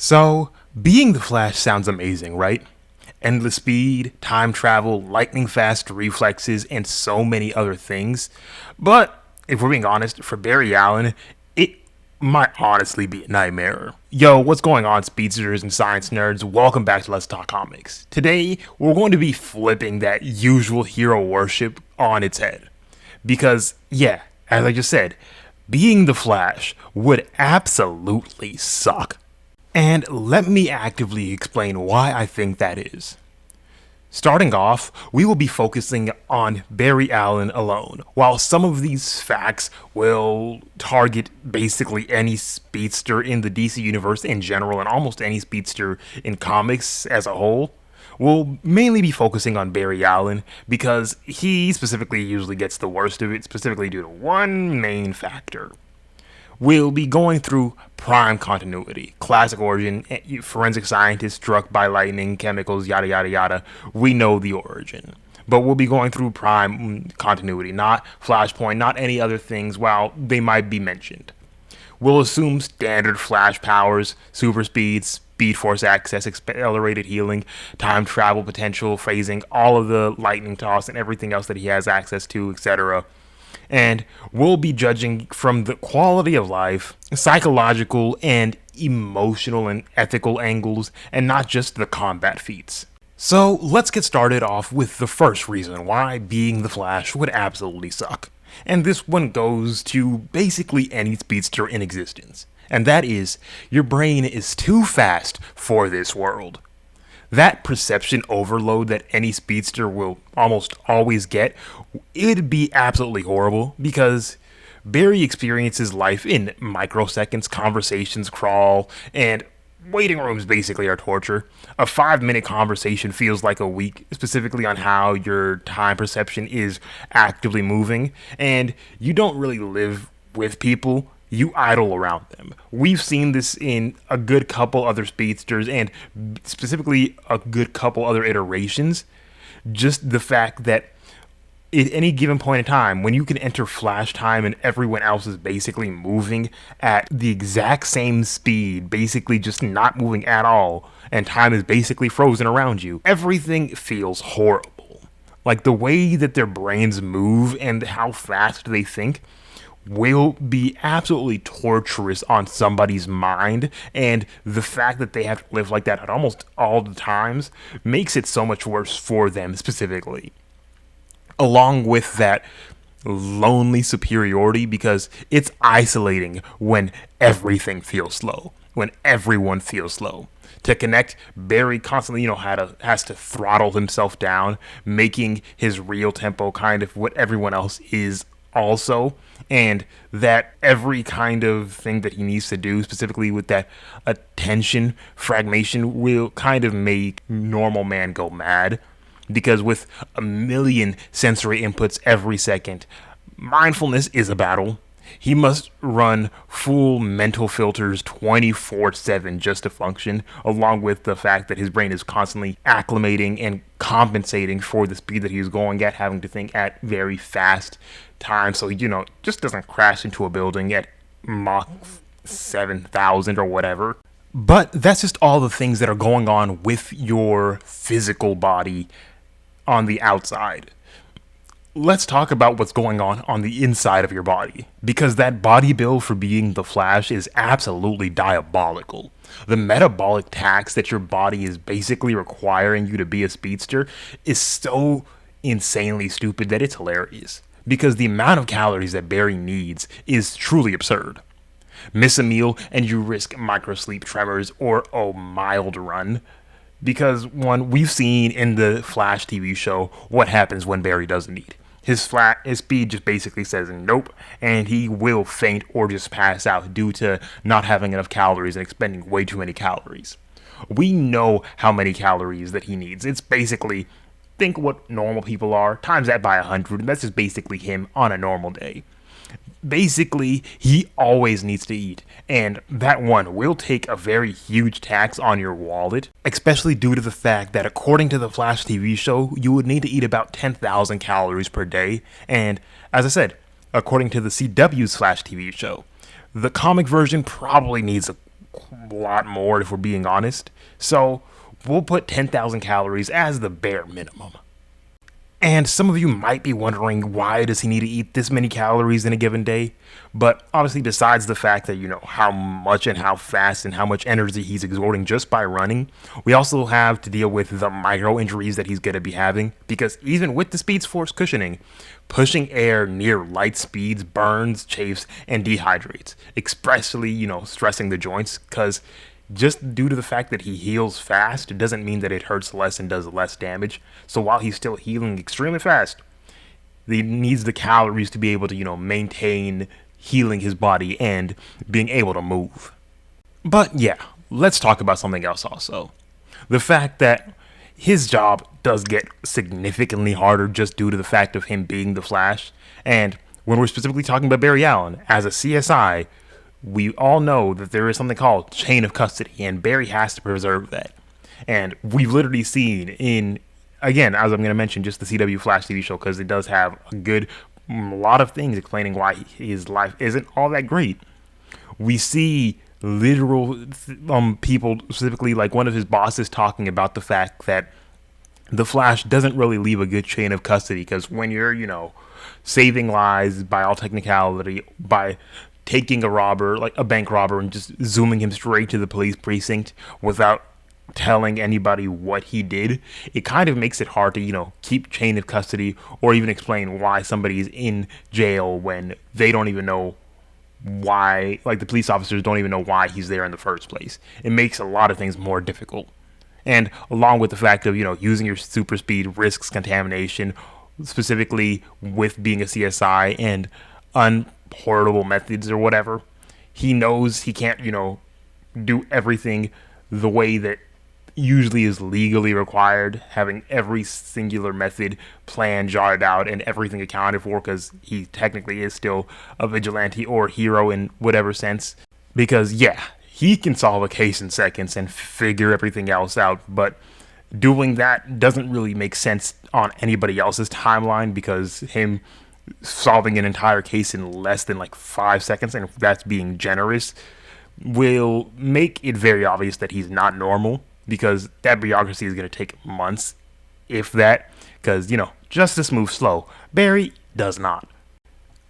So, being the Flash sounds amazing, right? Endless speed, time travel, lightning fast reflexes, and so many other things. But, if we're being honest, for Barry Allen, it might honestly be a nightmare. Yo, what's going on, speedsters and science nerds? Welcome back to Let's Talk Comics. Today, we're going to be flipping that usual hero worship on its head. Because, yeah, as I just said, being the Flash would absolutely suck. And let me actively explain why I think that is. Starting off, we will be focusing on Barry Allen alone, while some of these facts will target basically any speedster in the DC universe in general and almost any speedster in comics as a whole. We'll mainly be focusing on Barry Allen because he specifically usually gets the worst of it, specifically due to one main factor. We'll be going through prime continuity, classic origin, forensic scientist struck by lightning, chemicals, yada yada yada. We know the origin. But we'll be going through prime continuity, not Flashpoint, not any other things, while they might be mentioned. We'll assume standard Flash powers, super speed, speed force access, accelerated healing, time travel potential, phasing, all of the lightning toss, and everything else that he has access to, etc. And we'll be judging from the quality of life, psychological and emotional and ethical angles, and not just the combat feats. So let's get started off with the first reason why being the Flash would absolutely suck. And this one goes to basically any speedster in existence. And that is, your brain is too fast for this world. That perception overload that any speedster will almost always get, it'd be absolutely horrible because Barry experiences life in microseconds, conversations crawl, and waiting rooms basically are torture. A 5-minute conversation feels like a week, specifically on how your time perception is actively moving, and you don't really live with people, you idle around them. We've seen this in a good couple other speedsters and specifically a good couple other iterations. Just the fact that at any given point in time, when you can enter flash time and everyone else is basically moving at the exact same speed, basically just not moving at all, and time is basically frozen around you, everything feels horrible. Like the way that their brains move and how fast they think will be absolutely torturous on somebody's mind, and the fact that they have to live like that at almost all the times makes it so much worse for them specifically. Along with that lonely superiority, because it's isolating when everything feels slow, when everyone feels slow. To connect, Barry constantly, has to throttle himself down, making his real tempo kind of what everyone else is also, and that every kind of thing that he needs to do, specifically with that attention fragmentation, will kind of make normal man go mad. Because with a million sensory inputs every second, mindfulness is a battle. He must run full mental filters 24/7 just to function, along with the fact that his brain is constantly acclimating and compensating for the speed that he's going at, having to think at very fast times so just doesn't crash into a building at Mach 7,000 or whatever. But that's just all the things that are going on with your physical body on the outside. Let's talk about what's going on the inside of your body, because that body build for being the Flash is absolutely diabolical. The metabolic tax that your body is basically requiring you to be a speedster is so insanely stupid that it's hilarious, because the amount of calories that Barry needs is truly absurd. Miss a meal and you risk microsleep tremors or a mild run. Because, one, we've seen in the Flash TV show what happens when Barry doesn't eat. His speed just basically says nope, and he will faint or just pass out due to not having enough calories and expending way too many calories. We know how many calories that he needs. It's basically, think what normal people are, times that by 100, and that's just basically him on a normal day. Basically, he always needs to eat, and that one will take a very huge tax on your wallet, especially due to the fact that according to the Flash TV show, you would need to eat about 10,000 calories per day, and as I said, according to the CW's Flash TV show, the comic version probably needs a lot more if we're being honest. So we'll put 10,000 calories as the bare minimum. And some of you might be wondering, why does he need to eat this many calories in a given day? But obviously, besides the fact that, how much and how fast and how much energy he's exerting just by running, we also have to deal with the micro injuries that he's going to be having. Because even with the Speed's force cushioning, pushing air near light speeds burns, chafes, and dehydrates, expressly, stressing the joints. Because just due to the fact that he heals fast, it doesn't mean that it hurts less and does less damage. So while he's still healing extremely fast, he needs the calories to be able to, maintain healing his body and being able to move. But yeah, let's talk about something else also. The fact that his job does get significantly harder just due to the fact of him being the Flash. And when we're specifically talking about Barry Allen, as a CSI, we all know that there is something called chain of custody, and Barry has to preserve that. And we've literally seen in, again, as I'm going to mention, just the CW Flash TV show, because it does have a lot of things explaining why his life isn't all that great. We see literal people, specifically like one of his bosses, talking about the fact that the Flash doesn't really leave a good chain of custody, because when you're, saving lives by all technicality, by taking a robber, like a bank robber, and just zooming him straight to the police precinct without telling anybody what he did, it kind of makes it hard to, keep chain of custody or even explain why somebody's in jail when they don't even know why, like the police officers don't even know why he's there in the first place. It makes a lot of things more difficult. And along with the fact of, using your super speed risks contamination, specifically with being a CSI and unportable methods or whatever, he knows he can't, do everything the way that usually is legally required, having every singular method plan jotted out and everything accounted for, because he technically is still a vigilante or hero in whatever sense. Because yeah, he can solve a case in seconds and figure everything else out, but doing that doesn't really make sense on anybody else's timeline, because him solving an entire case in less than like 5 seconds, and if that's being generous, will make it very obvious that he's not normal, because that bureaucracy is going to take months, if that, because, justice moves slow. Barry does not.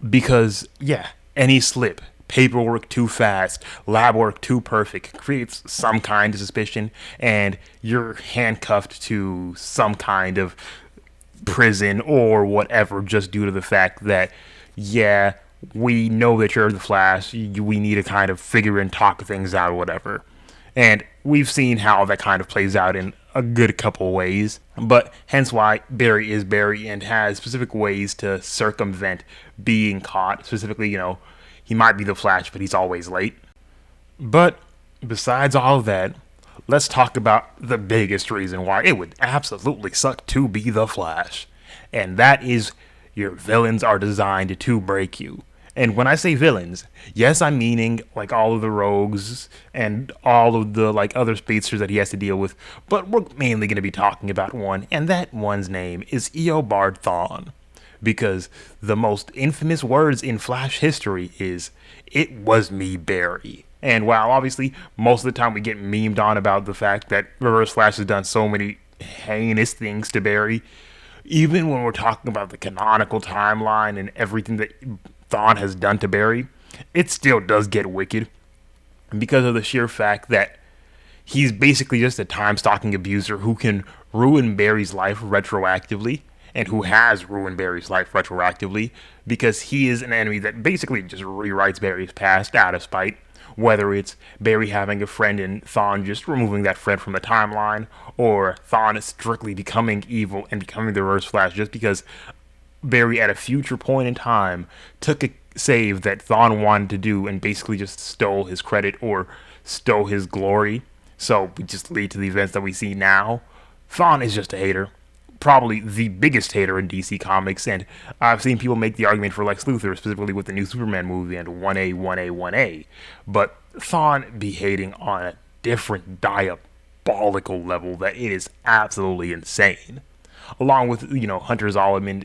Because, yeah, any slip, paperwork too fast, lab work too perfect, creates some kind of suspicion, and you're handcuffed to some kind of prison or whatever, just due to the fact that, yeah, we know that you're the Flash, we need to kind of figure and talk things out or whatever. And we've seen how that kind of plays out in a good couple ways, but hence why Barry is Barry and has specific ways to circumvent being caught. Specifically, he might be the Flash, but he's always late. But besides all of that, let's talk about the biggest reason why it would absolutely suck to be the Flash. And that is, your villains are designed to break you. And when I say villains, yes, I'm meaning like all of the rogues and all of the like other speedsters that he has to deal with, but we're mainly going to be talking about one, and that one's name is Eobard Thawne. Because the most infamous words in Flash history is, "It was me, Barry." And while obviously most of the time we get memed on about the fact that Reverse Flash has done so many heinous things to Barry, even when we're talking about the canonical timeline and everything that Thawne has done to Barry, it still does get wicked, because of the sheer fact that he's basically just a time-stalking abuser who can ruin Barry's life retroactively, and who has ruined Barry's life retroactively, because he is an enemy that basically just rewrites Barry's past out of spite, whether it's Barry having a friend and Thawne just removing that friend from the timeline, or Thawne strictly becoming evil and becoming the Reverse Flash just because Barry at a future point in time took a save that Thawne wanted to do and basically just stole his credit or stole his glory. So we just lead to the events that we see now. Thawne is just a hater. Probably the biggest hater in DC Comics, and I've seen people make the argument for Lex Luthor, specifically with the new Superman movie and 1A, 1A, 1A. But Thawne be hating on a different diabolical level that it is absolutely insane. Along with, Hunter Zolomon,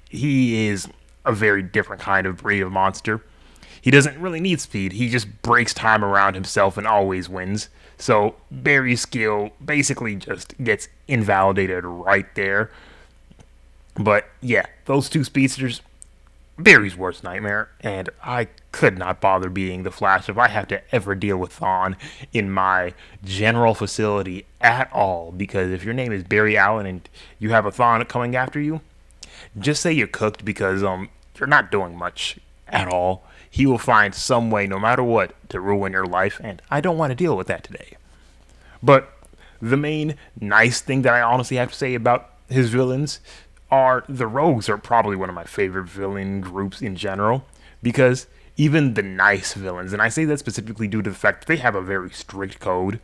he is a very different kind of breed of monster. He doesn't really need speed. He just breaks time around himself and always wins. So Barry's skill basically just gets invalidated right there. But yeah, those two speedsters, Barry's worst nightmare, and I could not bother being the Flash if I have to ever deal with Thawne in my general facility at all. Because if your name is Barry Allen and you have a Thawne coming after you, just say you're cooked because you're not doing much at all. He will find some way, no matter what, to ruin your life, and I don't want to deal with that today. But the main nice thing that I honestly have to say about his villains are the rogues are probably one of my favorite villain groups in general, because even the nice villains, and I say that specifically due to the fact that they have a very strict code,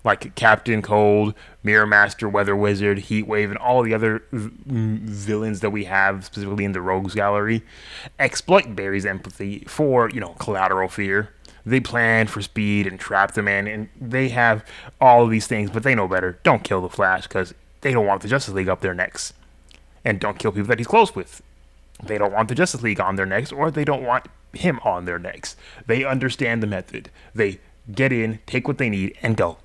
like Captain Cold, Mirror Master, Weather Wizard, Heatwave, and all the other villains that we have specifically in the rogues gallery, exploit Barry's empathy for, collateral fear. They plan for speed and trap the man, and they have all of these things, but they know better. Don't kill the Flash, because they don't want the Justice League up their necks. And don't kill people that he's close with. They don't want the Justice League on their necks, or they don't want him on their necks. They understand the method. They get in, take what they need, and go.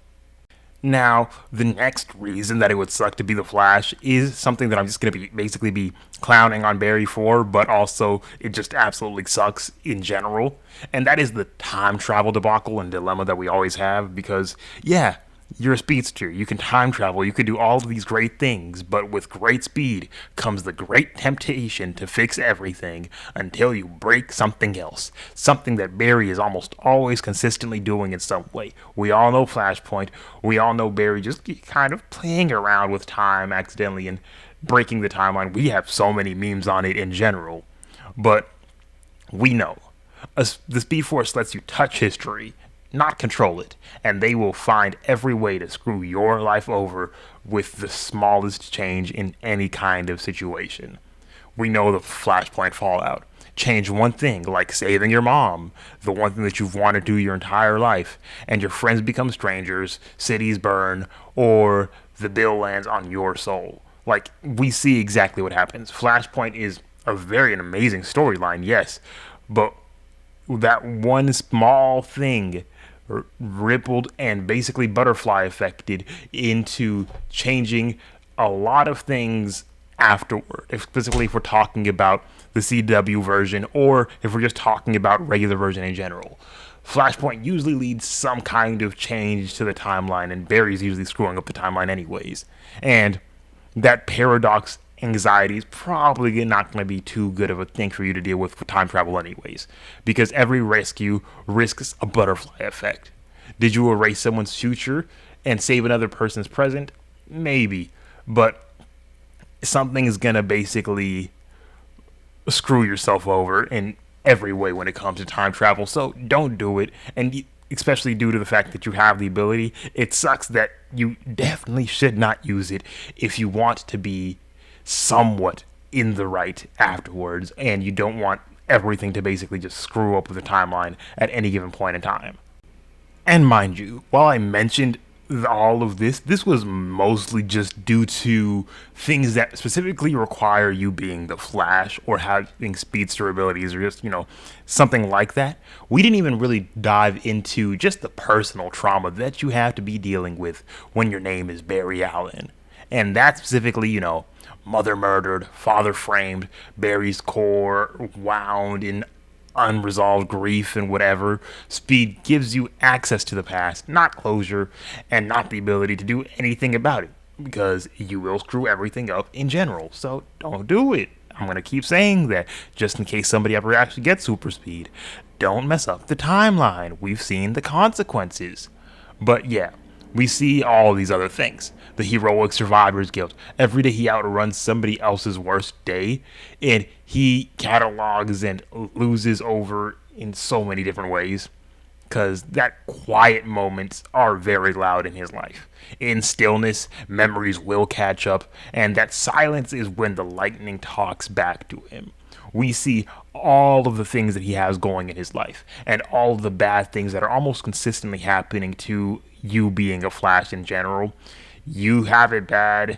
Now, the next reason that it would suck to be the Flash is something that I'm just going to basically be clowning on Barry for, but also it just absolutely sucks in general. And that is the time travel debacle and dilemma that we always have, because, yeah, you're a speedster, you can time travel, you can do all of these great things, but with great speed comes the great temptation to fix everything until you break something else. Something that Barry is almost always consistently doing in some way. We all know Flashpoint, we all know Barry just kind of playing around with time accidentally and breaking the timeline. We have so many memes on it in general, but we know. The Speed Force lets you touch history, not control it, and they will find every way to screw your life over with the smallest change in any kind of situation. We know the Flashpoint fallout. Change one thing, like saving your mom, the one thing that you've wanted to do your entire life, and your friends become strangers, cities burn, or the bill lands on your soul. Like, we see exactly what happens. Flashpoint is an amazing storyline, yes, but that one small thing rippled and basically butterfly affected into changing a lot of things afterward. Specifically, if we're talking about the CW version, or if we're just talking about regular version in general. Flashpoint usually leads some kind of change to the timeline, and Barry's usually screwing up the timeline anyways. And that paradox anxiety is probably not going to be too good of a thing for you to deal with time travel anyways, because every rescue risks a butterfly effect. Did you erase someone's future and save another person's present? Maybe, but something is going to basically screw yourself over in every way when it comes to time travel, so don't do it. And especially due to the fact that you have the ability, it sucks that you definitely should not use it if you want to be somewhat in the right afterwards, and you don't want everything to basically just screw up with the timeline at any given point in time. And mind you, while I mentioned all of this was mostly just due to things that specifically require you being the Flash or having speedster abilities or just, something like that. We didn't even really dive into just the personal trauma that you have to be dealing with when your name is Barry Allen. And that's specifically, mother murdered, father framed, Barry's core wound in unresolved grief and whatever. Speed gives you access to the past, not closure, and not the ability to do anything about it, because you will screw everything up in general. So don't do it. I'm going to keep saying that just in case somebody ever actually gets super speed. Don't mess up the timeline. We've seen the consequences. But yeah, we see all these other things. The heroic survivor's guilt. Every day he outruns somebody else's worst day, and he catalogs and loses over in so many different ways, because that quiet moments are very loud in his life. In stillness, memories will catch up, and that silence is when the lightning talks back to him. We see all of the things that he has going in his life, and all of the bad things that are almost consistently happening to you being a Flash in general. You have it bad,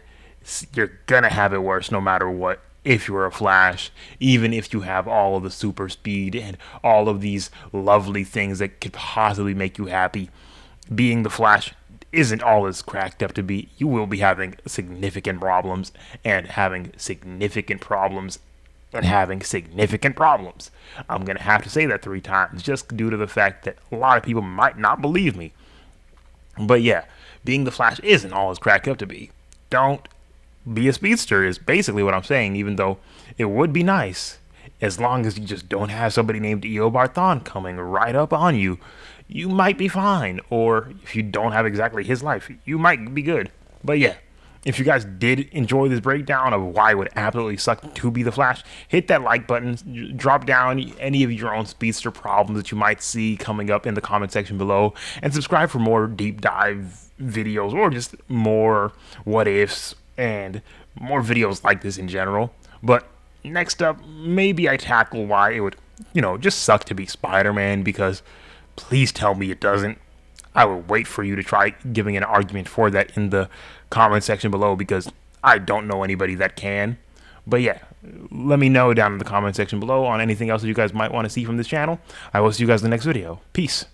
you're gonna have it worse no matter what. if you're a Flash, even if you have all of the super speed and all of these lovely things that could possibly make you happy. Being the Flash isn't all it's cracked up to be. You will be having significant problems and having significant problems and having significant problems. I'm going to have to say that 3 times just due to the fact that a lot of people might not believe me. But yeah, being the Flash isn't all it's cracked up to be. Don't be a speedster is basically what I'm saying, even though it would be nice as long as you just don't have somebody named Eo Barthon coming right up on you. You might be fine, or if you don't have exactly his life, you might be good. But yeah, if you guys did enjoy this breakdown of why it would absolutely suck to be the Flash, hit that like button, drop down any of your own speedster problems that you might see coming up in the comment section below, and subscribe for more deep dive videos or just more what ifs and more videos like this in general. But next up, maybe I tackle why it would, just suck to be Spider-Man, because please tell me it doesn't. I will wait for you to try giving an argument for that in the comment section below, because I don't know anybody that can. But yeah, let me know down in the comment section below on anything else that you guys might want to see from this channel. I will see you guys in the next video. Peace.